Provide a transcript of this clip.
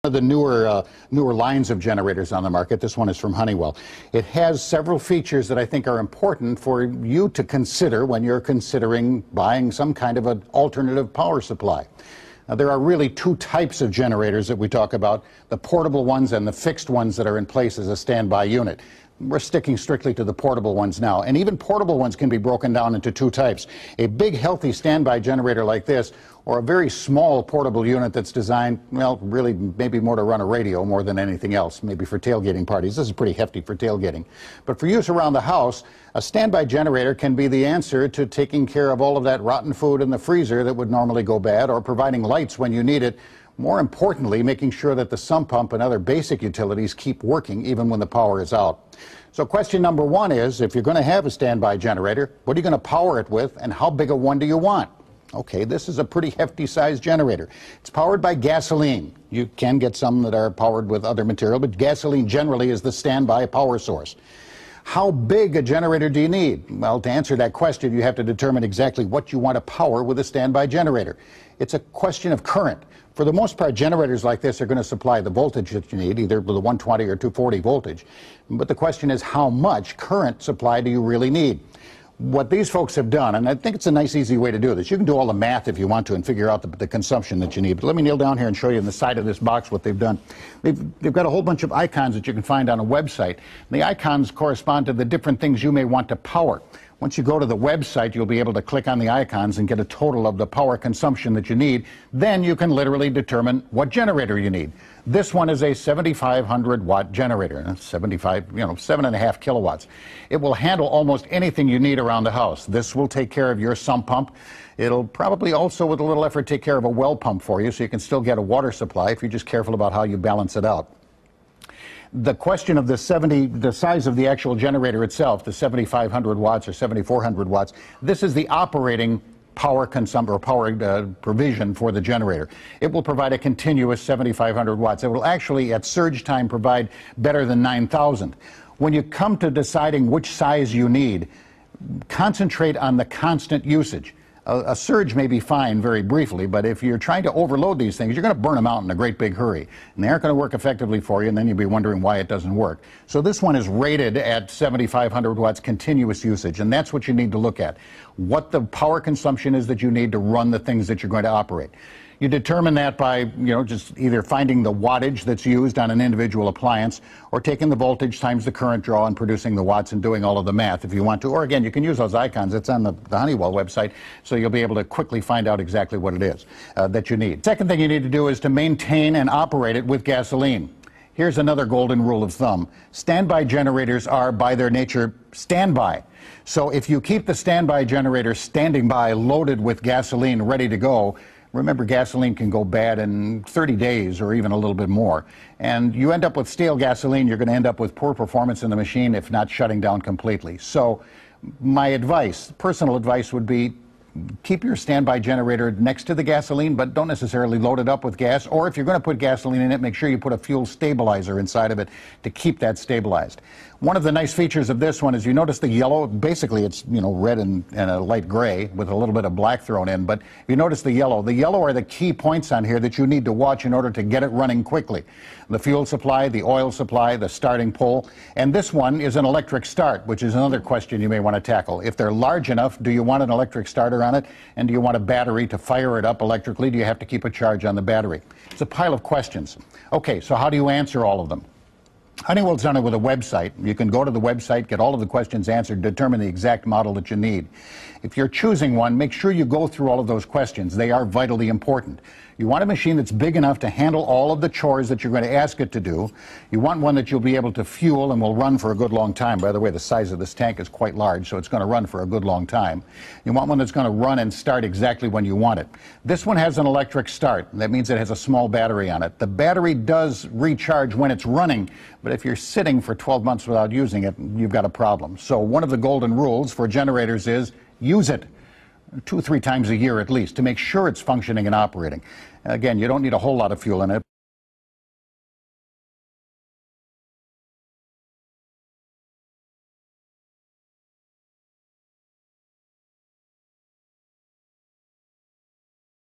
Of the newer lines of generators on the market. This one is from Honeywell. It has several features that I think are important for you to consider when you're considering buying some kind of an alternative power supply. Now, there are really two types of generators that we talk about, the portable ones and the fixed ones that are in place as a standby unit. We're sticking strictly to the portable ones now. And even portable ones can be broken down into two types. A big, healthy standby generator like this, or a very small portable unit that's designed, well, really maybe more to run a radio more than anything else, maybe for tailgating parties. This is pretty hefty for tailgating. But for use around the house, a standby generator can be the answer to taking care of all of that rotten food in the freezer that would normally go bad, or providing lights when you need it. More importantly, making sure that the sump pump and other basic utilities keep working even when the power is out. So question number one is, if you're going to have a standby generator, what are you going to power it with, and how big a one do you want? Okay, this is a pretty hefty sized generator. It's powered by gasoline. You can get some that are powered with other material, but gasoline generally is the standby power source. How big a generator do you need? Well, to answer that question, you have to determine exactly what you want to power with a standby generator. It's a question of current. For the most part, generators like this are going to supply the voltage that you need, either with a 120 or 240 voltage. But the question is, how much current supply do you really need? What these folks have done, and I think it's a nice, easy way to do this. You can do all the math if you want to and figure out the consumption that you need. But let me kneel down here and show you on the side of this box what they've done. They've got a whole bunch of icons that you can find on a website. The icons correspond to the different things you may want to power. Once you go to the website, you'll be able to click on the icons and get a total of the power consumption that you need. Then you can literally determine what generator you need. This one is a 7,500 watt generator, 7.5 kilowatts. It will handle almost anything you need around the house. This will take care of your sump pump. It'll probably also, with a little effort, take care of a well pump for you, so you can still get a water supply if you're just careful about how you balance it out. The question of the size of the actual generator itself, the 7,500 watts or 7,400 watts, this is the operating power consumption or power provision for the generator. It will provide a continuous 7,500 watts. It will actually, at surge time, provide better than 9,000. When you come to deciding which size you need, concentrate on the constant usage. A surge may be fine very briefly, but if you're trying to overload these things, you're going to burn them out in a great big hurry. And they aren't going to work effectively for you, and then you'll be wondering why it doesn't work. So this one is rated at 7,500 watts continuous usage, and that's what you need to look at. What the power consumption is that you need to run the things that you're going to operate. You determine that by, just either finding the wattage that's used on an individual appliance, or taking the voltage times the current draw and producing the watts and doing all of the math if you want to. Or again, you can use those icons. It's on the Honeywell website, so you'll be able to quickly find out exactly what it is that you need. Second thing you need to do is to maintain and operate it with gasoline. Here's another golden rule of thumb. Standby generators are, by their nature, standby. So if you keep the standby generator standing by, loaded with gasoline, ready to go, remember, gasoline can go bad in 30 days or even a little bit more. And you end up with stale gasoline, you're going to end up with poor performance in the machine, if not shutting down completely. So my advice, personal advice, would be keep your standby generator next to the gasoline, but don't necessarily load it up with gas. Or if you're going to put gasoline in it, make sure you put a fuel stabilizer inside of it to keep that stabilized. One of the nice features of this one is, you notice the yellow, basically it's red and a light gray with a little bit of black thrown in, but if you notice the yellow are the key points on here that you need to watch in order to get it running quickly. The fuel supply, the oil supply, the starting pole, and this one is an electric start, which is another question you may want to tackle. If they're large enough, do you want an electric starter on it, and do you want a battery to fire it up electrically? Do you have to keep a charge on the battery? It's a pile of questions. Okay, so how do you answer all of them? Honeywell's done it with a website. You can go to the website, get all of the questions answered, determine the exact model that you need. If you're choosing one, make sure you go through all of those questions. They are vitally important. You want a machine that's big enough to handle all of the chores that you're going to ask it to do. You want one that you'll be able to fuel and will run for a good long time. By the way, the size of this tank is quite large, so it's going to run for a good long time. You want one that's going to run and start exactly when you want it. This one has an electric start. That means it has a small battery on it. The battery does recharge when it's running, but if you're sitting for 12 months without using it, you've got a problem. So one of the golden rules for generators is use it 2 or 3 times a year at least to make sure it's functioning and operating. Again, you don't need a whole lot of fuel in it.